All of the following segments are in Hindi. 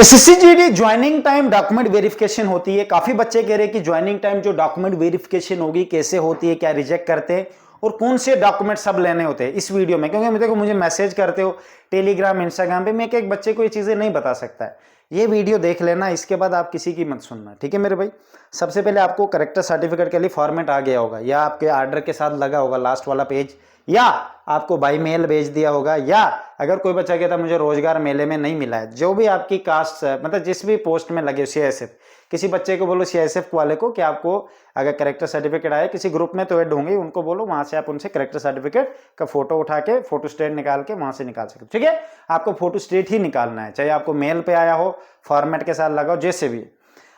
SSC joining time document verification होती है। काफी बच्चे कह रहे हैं कि ज्वाइनिंग टाइम जो डॉक्यूमेंट वेरिफिकेशन होगी कैसे होती है, क्या रिजेक्ट करते हैं और कौन से डॉक्यूमेंट सब लेने होते हैं इस वीडियो में। क्योंकि मुझे मैसेज करते हो टेलीग्राम इंस्टाग्राम पे, मैं एक बच्चे को ये चीजें नहीं बता सकता है। ये वीडियो देख लेना, इसके बाद आप किसी की मत सुनना, ठीक है मेरे भाई। सबसे पहले आपको करेक्टर सर्टिफिकेट के लिए फॉर्मेट आ गया होगा या आपके ऑर्डर के साथ लगा होगा लास्ट वाला पेज, या आपको बाई मेल भेज दिया होगा, या अगर कोई बच्चा कहता मुझे रोजगार मेले में नहीं मिला है, जो भी आपकी कास्ट मतलब जिस भी पोस्ट में लगे सीआईएसएफ, किसी बच्चे को बोलो सीआईएसएफ वाले को कि आपको अगर करेक्टर सर्टिफिकेट आया, किसी ग्रुप में तो ऐड होंगे, उनको बोलो वहां से आप उनसे करेक्टर सर्टिफिकेट का फोटो उठा के फोटो स्टेट निकाल के वहां से निकाल सकते, ठीक है। आपको फोटो स्टेट ही निकालना है, चाहे आपको मेल पे आया हो, फॉर्मेट के साथ लगाओ, जैसे भी।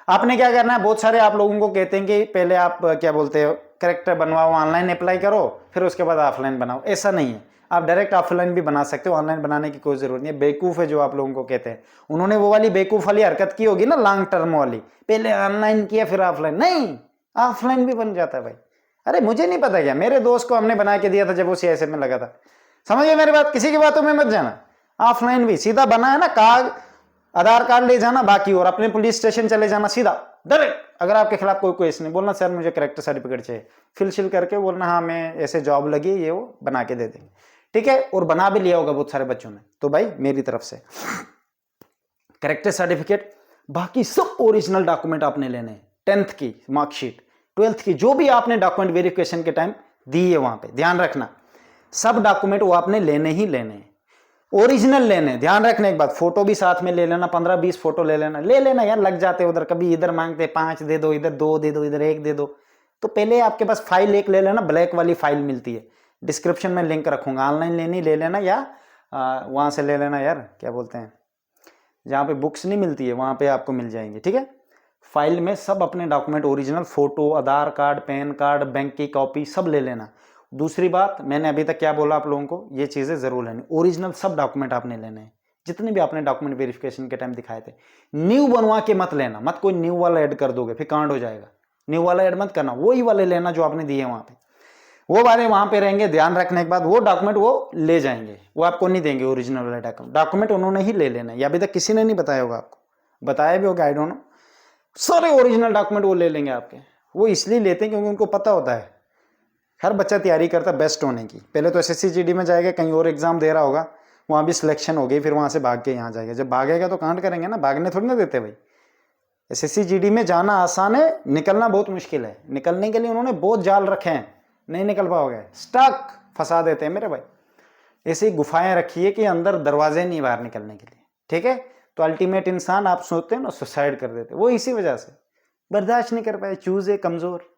आपने क्या करना है, बहुत सारे आप लोगों को कहते हैं कि पहले आप क्या बोलते हो करेक्टर बनवाओ, ऑनलाइन अप्लाई करो, फिर उसके बाद ऑफलाइन बनाओ। ऐसा नहीं है, आप डायरेक्ट ऑफलाइन भी बना सकते हो, ऑनलाइन बनाने की कोई जरूरत नहीं है। बेवकूफ है जो आप लोगों को कहते हैं, उन्होंने वो वाली बेवकूफ वाली हरकत की होगी ना, लॉन्ग टर्म वाली, पहले ऑनलाइन किया फिर ऑफलाइन। नहीं, ऑफलाइन भी बन जाता है भाई। अरे मुझे नहीं पता क्या, मेरे दोस्त को हमने बना के दिया था जब वो सीआईएसएफ में लगा था। समझिए मेरी बात, किसी की बातों में मत जाना। ऑफलाइन भी सीधा बना है ना, कार्ड आधार कार्ड ले जाना बाकी, और अपने पुलिस स्टेशन चले जाना सीधा डायरेक्ट। अगर आपके खिलाफ कोई केस नहीं, बोलना सर मुझे करेक्टर सर्टिफिकेट चाहिए, फिल करके बोलना हाँ मैं ऐसे जॉब लगी, ये वो बना के दे देंगे, ठीक है। और बना भी लिया होगा बहुत सारे बच्चों ने, तो भाई मेरी तरफ से करेक्टर सर्टिफिकेट, बाकी सब ओरिजिनल डॉक्यूमेंट आपने लेने हैं। 10th की मार्कशीट, 12th की, जो भी आपने डॉक्यूमेंट वेरिफिकेशन के टाइम दी है वहां पे ध्यान रखना, सब डॉक्यूमेंट वो आपने लेने ही लेने हैं, ओरिजिनल लेने। ध्यान रखने एक बात, फोटो भी साथ में ले लेना, 15-20 फोटो ले लेना यार, लग जाते उधर, कभी इधर मांगते 5 दे दो, इधर 2 दे दो, इधर 1 दे दो। तो पहले आपके पास फाइल एक ले लेना, ब्लैक वाली फाइल मिलती है, डिस्क्रिप्शन में लिंक रखूंगा, ऑनलाइन लेनी ले लेना, या वहां से ले लेना यार, क्या बोलते हैं, जहाँ पे बुक्स नहीं मिलती है वहां पे आपको मिल जाएंगे, ठीक है। फाइल में सब अपने डॉक्यूमेंट ओरिजिनल, फोटो, आधार कार्ड, पैन कार्ड, बैंक की कॉपी सब ले लेना। दूसरी बात, मैंने अभी तक क्या बोला आप लोगों को, ये चीजें जरूर लेनी, ओरिजिनल सब डॉक्यूमेंट आपने लेने हैं, जितने भी आपने डॉक्यूमेंट वेरिफिकेशन के टाइम दिखाए थे। न्यू बनवा के मत लेना, मत कोई न्यू वाला ऐड कर दोगे फिर कांड हो जाएगा। न्यू वाला ऐड मत करना, वही वाले लेना जो आपने दिए वहां पे, वो वाले वहां पे रहेंगे। ध्यान रखने के बाद वो डॉक्यूमेंट वो ले जाएंगे, वो आपको नहीं देंगे ओरिजिनल वाले डॉक्यूमेंट, उन्होंने ही ले लेना है, या अभी तक किसी ने नहीं बताया होगा आपको, बताया भी होगा आई डोंट नो। सारे ओरिजिनल डॉक्यूमेंट वो ले लेंगे आपके। वो इसलिए लेते हैं क्योंकि उनको पता होता है, हर बच्चा तैयारी करता है बेस्ट होने की। पहले तो एसएससी जीडी में जाएगा, कहीं और एग्जाम दे रहा होगा, वहां भी सिलेक्शन हो गई, फिर वहां से भाग के यहाँ जाएगा। जब भागेगा तो कांड करेंगे ना, भागने थोड़ी ना देते भाई। एसएससी जीडी में जाना आसान है, निकलना बहुत मुश्किल है। निकलने के लिए उन्होंने बहुत जाल रखे हैं, नहीं निकल पाओगे, स्टक फंसा देते हैं मेरे भाई। ऐसी गुफाएं रखी है कि अंदर दरवाजे नहीं बाहर निकलने के लिए, ठीक है। तो अल्टीमेट इंसान आप सोचते हैं ना सुसाइड कर देते, वो इसी वजह से बर्दाश्त नहीं कर पाए। चूज ए कमजोर,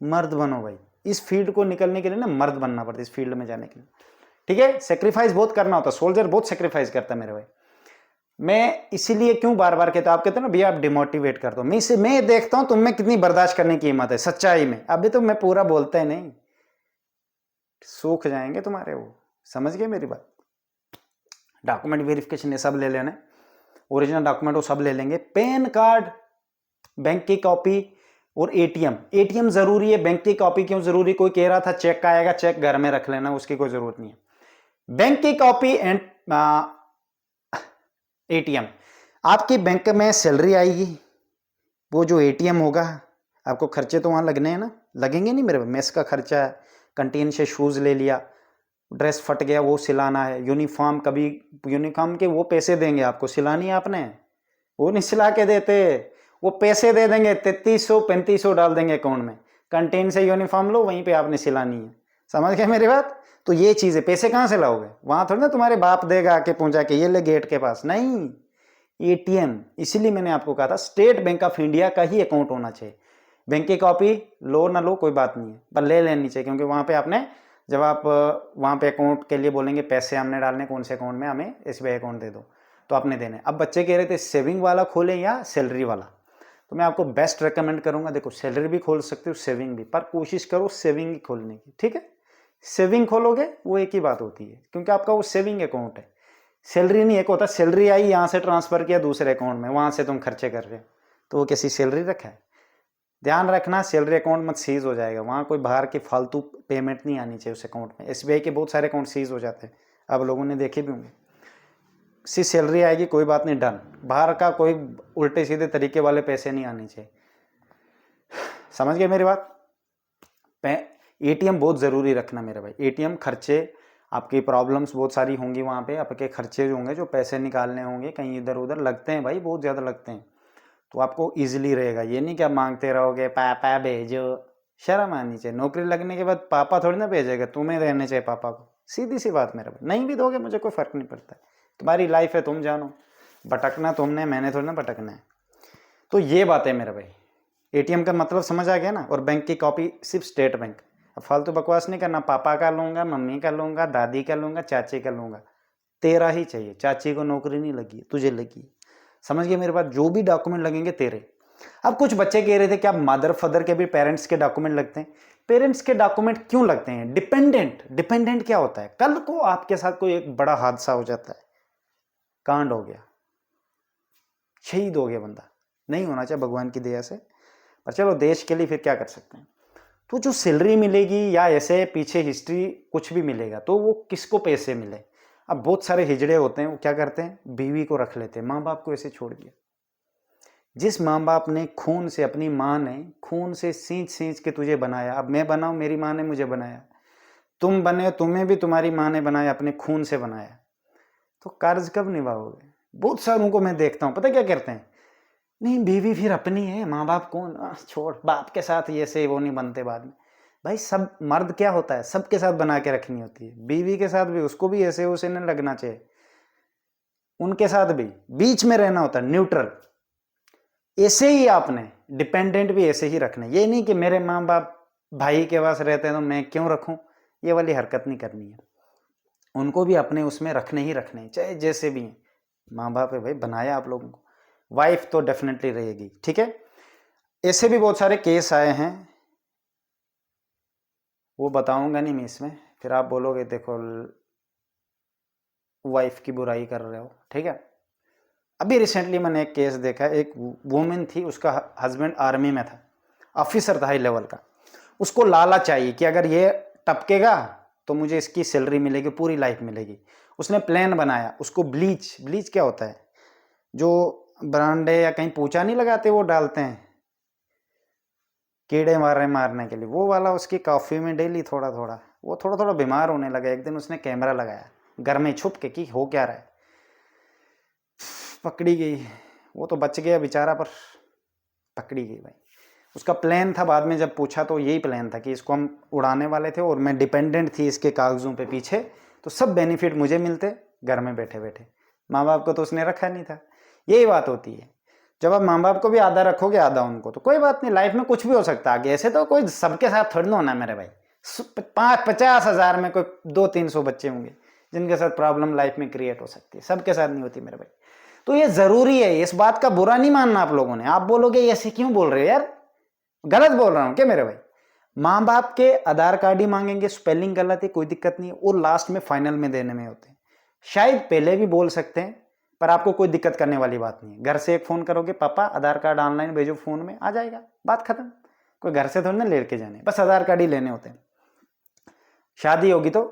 मर्द बनो भाई। इस फील्ड को निकलने के लिए ना मर्द बनना पड़ता है, इस फील्ड में जाने के लिए, ठीक है। सेक्रीफाइस बहुत करना होता है, सोल्जर बहुत सेक्रीफाइस करता है मेरे भाई। मैं इसीलिए क्यों बार बार कहता हूं, आप कहते हो ना भैया आप डिमोटिवेट कर दो, मैं देखता हूं तुम में कितनी बर्दाश्त करने की हिम्मत है सच्चाई में। अभी तो मैं पूरा बोलता ही नहीं, सूख जाएंगे तुम्हारे वो, समझ गए मेरी बात। डॉक्यूमेंट वेरिफिकेशन ये सब ले लेना, ओरिजिनल डॉक्यूमेंट वो सब ले लेंगे। पैन कार्ड, बैंक की कॉपी और एटीएम जरूरी है। बैंक की कॉपी क्यों जरूरी, कोई कह रहा था चेक का आएगा, चेक घर में रख लेना, उसकी कोई जरूरत नहीं है। बैंक की कॉपी एंड एटीएम। आपकी बैंक में सैलरी आएगी, वो जो एटीएम होगा, आपको खर्चे तो वहां लगने हैं ना, लगेंगे नहीं मेरे, मेस का खर्चा है, कंटीन से शूज ले लिया, ड्रेस फट गया वो सिलाना है, यूनिफॉर्म कभी यूनिफॉर्म के वो पैसे देंगे आपको, सिलानी है आपने, वो नहीं सिला के देते, वो पैसे दे देंगे, 3300-3500 डाल देंगे अकाउंट में। कंटीन से यूनिफॉर्म लो, वहीं पे आपने सिलानी है, समझ गए मेरी बात। तो ये चीजें पैसे कहाँ से लाओगे, वहां थोड़ी ना तुम्हारे बाप देगा आके पहुंचा के ये ले गेट के पास, नहीं, एटीएम। इसीलिए मैंने आपको कहा था स्टेट बैंक ऑफ इंडिया का ही अकाउंट होना चाहिए। बैंक की कॉपी लो ना लो कोई बात नहीं है, पर ले लेनी चाहिए, क्योंकि वहां पे आपने जब आप वहां पे अकाउंट के लिए बोलेंगे पैसे हमने डालने कौन से अकाउंट में, हमें एसबीआई अकाउंट दे दो, तो आपने देने। अब बच्चे कह रहे थे सेविंग वाला खोले या सैलरी वाला, तो मैं आपको बेस्ट रेकमेंड करूंगा, देखो सैलरी भी खोल सकते हो सेविंग भी, पर कोशिश करो सेविंग ही खोलने की, ठीक है। सेविंग खोलोगे वो एक ही बात होती है, क्योंकि आपका वो सेविंग अकाउंट है, सैलरी नहीं। एक होता सैलरी आई यहाँ से ट्रांसफर किया दूसरे अकाउंट में, वहां से तुम खर्चे कर रहे हो, तो वो कैसी सैलरी रखा है। ध्यान रखना सैलरी अकाउंट मत सीज हो जाएगा, वहां कोई बाहर की फालतू पेमेंट नहीं आनी चाहिए उस अकाउंट में। एसबीआई के बहुत सारे अकाउंट सीज हो जाते हैं, आप लोगों ने देखे भी होंगे। सी सैलरी आएगी, कोई बात नहीं, डन। बाहर का कोई उल्टे सीधे तरीके वाले पैसे नहीं आने चाहिए। समझ गए मेरी बात? एटीएम बहुत ज़रूरी रखना मेरे भाई। एटीएम खर्चे, आपकी प्रॉब्लम्स बहुत सारी होंगी वहाँ पे, आपके खर्चे जो होंगे, जो पैसे निकालने होंगे कहीं इधर उधर लगते हैं भाई, बहुत ज़्यादा लगते हैं, तो आपको ईजिली रहेगा। ये नहीं कि आप मांगते रहोगे पापा भेजो, शर्म आनी चाहिए। नौकरी लगने के बाद पापा थोड़ी ना भेजेगा, तुम्हें रहने चाहिए पापा को, सीधी सी बात मेरे भाई। नहीं भी दोगे मुझे कोई फ़र्क नहीं पड़ता है, तुम्हारी लाइफ है, तुम जानो, भटकना तुमने, मैंने थोड़ी ना भटकना है। तो ये बात है मेरे भाई। एटीएम का मतलब समझ आ गया ना। और बैंक की कॉपी सिर्फ स्टेट बैंक। अब फालतू बकवास नहीं करना, पापा का लूँगा, मम्मी का लूँगा, दादी का लूँगा, चाची का लूँगा, तेरा ही चाहिए। चाची को नौकरी नहीं लगी, तुझे लगी। समझ गए मेरे बात? जो भी डॉक्यूमेंट लगेंगे तेरे। अब कुछ बच्चे कह रहे थे कि आप मदर फादर के भी पेरेंट्स के डॉक्यूमेंट लगते हैं। पेरेंट्स के डॉक्यूमेंट क्यों लगते हैं? डिपेंडेंट, डिपेंडेंट क्या होता है? कल को आपके साथ कोई एक बड़ा हादसा हो जाता है, कांड हो गया, शहीद हो गया बंदा, नहीं होना चाहिए भगवान की दया से, पर चलो देश के लिए फिर क्या कर सकते हैं। तो जो सैलरी मिलेगी या ऐसे पीछे हिस्ट्री कुछ भी मिलेगा, तो वो किसको पैसे मिले? अब बहुत सारे हिजड़े होते हैं, वो क्या करते हैं, बीवी को रख लेते हैं, माँ बाप को ऐसे छोड़ दिया। जिस माँ बाप ने खून से, अपनी माँ ने खून से सींच सींच के तुझे बनाया, अब मैं बनाऊं, मेरी माँ ने मुझे बनाया, तुम बने, तुम्हें भी तुम्हारी माँ ने बनाया, अपने खून से बनाया, तो कर्ज कब निभाओगे? बहुत सारों को मैं देखता हूँ, पता क्या करते हैं, नहीं बीवी फिर अपनी है, माँ बाप कौन, छोड़, बाप के साथ ये से वो नहीं बनते बाद में। भाई सब मर्द क्या होता है, सबके साथ बना के रखनी होती है, बीवी के साथ भी, उसको भी ऐसे उसे नहीं लगना चाहिए, उनके साथ भी बीच में रहना होता है, न्यूट्रल। ऐसे ही आपने डिपेंडेंट भी ऐसे ही रखने, ये नहीं कि मेरे माँ बाप भाई के पास रहते हैं तो मैं क्यों रखूं, ये वाली हरकत नहीं करनी है। उनको भी अपने उसमें रखने ही रखने, चाहे जैसे भी हैं, माँ बाप है भाई, बनाया आप लोगों को। वाइफ तो डेफिनेटली रहेगी, ठीक है। ऐसे भी बहुत सारे केस आए हैं, वो बताऊंगा नहीं मैं इसमें, फिर आप बोलोगे देखो वाइफ की बुराई कर रहे हो, ठीक है। अभी रिसेंटली मैंने एक केस देखा, एक वुमेन थी, उसका हस्बैंड आर्मी में था, ऑफिसर था हाई लेवल का। उसको लालच चाहिए कि अगर ये टपकेगा तो मुझे इसकी सैलरी मिलेगी, पूरी लाइफ मिलेगी। उसने प्लान बनाया, उसको ब्लीच, ब्लीच क्या होता है, जो ब्रांडे या कहीं पोछा नहीं लगाते, वो डालते हैं कीड़े मारने के लिए, वो वाला उसकी कॉफ़ी में डेली थोड़ा थोड़ा। वो थोड़ा थोड़ा बीमार होने लगा। एक दिन उसने कैमरा लगाया घर में छुप के कि हो क्या रहा है, पकड़ी गई। वो तो बच गया बेचारा, पर पकड़ी गई भाई। उसका प्लान था, बाद में जब पूछा तो यही प्लान था कि इसको हम उड़ाने वाले थे, और मैं डिपेंडेंट थी इसके कागजों पे पीछे, तो सब बेनिफिट मुझे मिलते घर में बैठे बैठे। माँ बाप को तो उसने रखा नहीं था। यही बात होती है, जब आप माँ बाप को भी आधा रखोगे आधा उनको, तो कोई बात नहीं, लाइफ में कुछ भी हो सकता है आगे। ऐसे तो कोई सबके साथ थोड़ी ना होना मेरे भाई। 50,000 में कोई 200-300 बच्चे होंगे जिनके साथ प्रॉब्लम लाइफ में क्रिएट हो सकती है, सबके साथ नहीं होती मेरे भाई। तो ये जरूरी है, इस बात का बुरा नहीं मानना आप लोगों ने। आप बोलोगे ऐसे क्यों बोल रहे हो यार, गलत बोल रहा हूं क्या मेरे भाई? माँ बाप के आधार कार्ड ही मांगेंगे, स्पेलिंग गलत है कोई दिक्कत नहीं है, और लास्ट में फाइनल में देने में होते हैं। शायद पहले भी बोल सकते हैं, पर आपको कोई दिक्कत करने वाली बात नहीं है। घर से एक फोन करोगे, पापा आधार कार्ड ऑनलाइन भेजो, फोन में आ जाएगा, बात खत्म। कोई घर से थोड़ी ना लेके जाने, बस आधार कार्ड ही लेने होते हैं। शादी होगी तो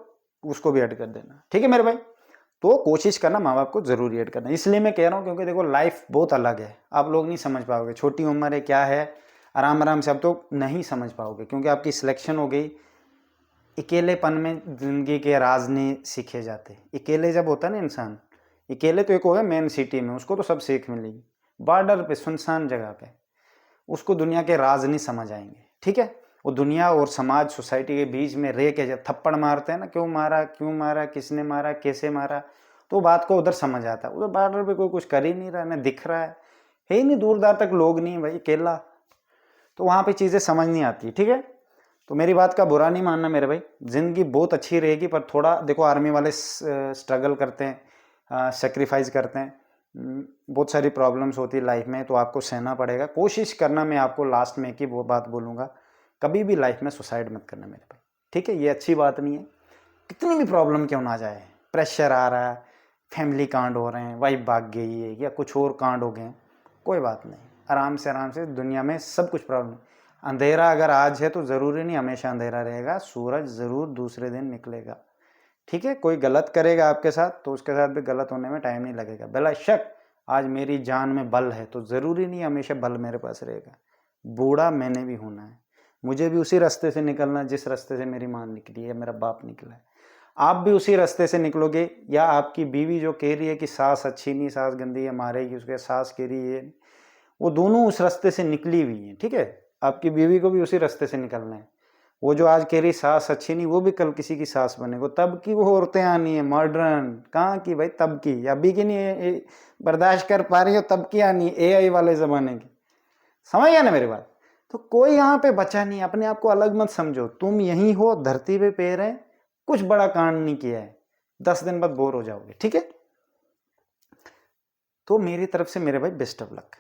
उसको भी ऐड कर देना, ठीक है मेरे भाई। तो कोशिश करना माँ बाप को जरूर ऐड करना। इसलिए मैं कह रहा हूँ क्योंकि देखो लाइफ बहुत अलग है, आप लोग नहीं समझ पाओगे, छोटी उम्र है क्या है, आराम आराम से आप तो नहीं समझ पाओगे, क्योंकि आपकी सिलेक्शन हो गई। अकेलेपन में जिंदगी के राज नहीं सीखे जाते। अकेले जब होता है ना इंसान, अकेले तो एक होगा मेन सिटी में, उसको तो सब सीख मिलेगी। बॉर्डर पे सुनसान जगह पे उसको दुनिया के राज नहीं समझ आएंगे, ठीक है। वो दुनिया और समाज सोसाइटी के बीच में रह के जब थप्पड़ मारते हैं ना, क्यों मारा, किसने मारा, कैसे मारा, तो बात को उधर समझ आता है। उधर बॉर्डर पे कोई कुछ कर ही नहीं रहा, ना दिख रहा है ही नहीं, दूर दार तक लोग नहीं भाई, अकेला, तो वहाँ पे चीज़ें समझ नहीं आती, ठीक है। तो मेरी बात का बुरा नहीं मानना मेरे भाई, ज़िंदगी बहुत अच्छी रहेगी, पर थोड़ा देखो आर्मी वाले स्ट्रगल करते हैं, सेक्रीफाइस करते हैं, बहुत सारी प्रॉब्लम्स होती है लाइफ में, तो आपको सहना पड़ेगा। कोशिश करना, मैं आपको लास्ट में एक ही वो बात बोलूँगा, कभी भी लाइफ में सुसाइड मत करना मेरे भाई, ठीक है। ये अच्छी बात नहीं है, कितनी भी प्रॉब्लम क्यों ना जाए, प्रेशर आ रहा है, फैमिली कांड हो रहे हैं, वाइफ भाग गई है या कुछ और कांड हो गए हैं, कोई बात नहीं, आराम से दुनिया में सब कुछ प्रॉब्लम। अंधेरा अगर आज है तो ज़रूरी नहीं हमेशा अंधेरा रहेगा, सूरज ज़रूर दूसरे दिन निकलेगा, ठीक है, कोई गलत करेगा आपके साथ तो उसके साथ भी गलत होने में टाइम नहीं लगेगा। बेला शक आज मेरी जान में बल है तो ज़रूरी नहीं हमेशा बल मेरे पास रहेगा। बूढ़ा मैंने भी होना है, मुझे भी उसी रास्ते से निकलना है जिस रास्ते से मेरी माँ निकली है, मेरा बाप निकला है। आप भी उसी रास्ते से निकलोगे, या आपकी बीवी जो कह रही है कि सास अच्छी नहीं, सास गंदी है, मारेगी, उसके सास कह रही है, वो दोनों उस रास्ते से निकली हुई हैं। ठीक है, आपकी बीवी को भी उसी रास्ते से निकलना है। वो जो आज कह रही सास अच्छी नहीं, वो भी कल किसी की सास बनेगा। तब की वो औरतें आनी है मॉडर्न, कहाँ की भाई, तब की, अभी की नहीं बर्दाश्त कर पा रही हो, तब की आनी है AI वाले ज़माने की। समझ गया ना मेरी बात? तो कोई यहाँ पे बचा नहीं, अपने आप को अलग मत समझो। तुम यही हो, धरती पे पैर है, कुछ बड़ा कांड नहीं किया है, 10 दिन बाद बोर हो जाओगे। ठीक है, तो मेरी तरफ से मेरे भाई बेस्ट ऑफ लक।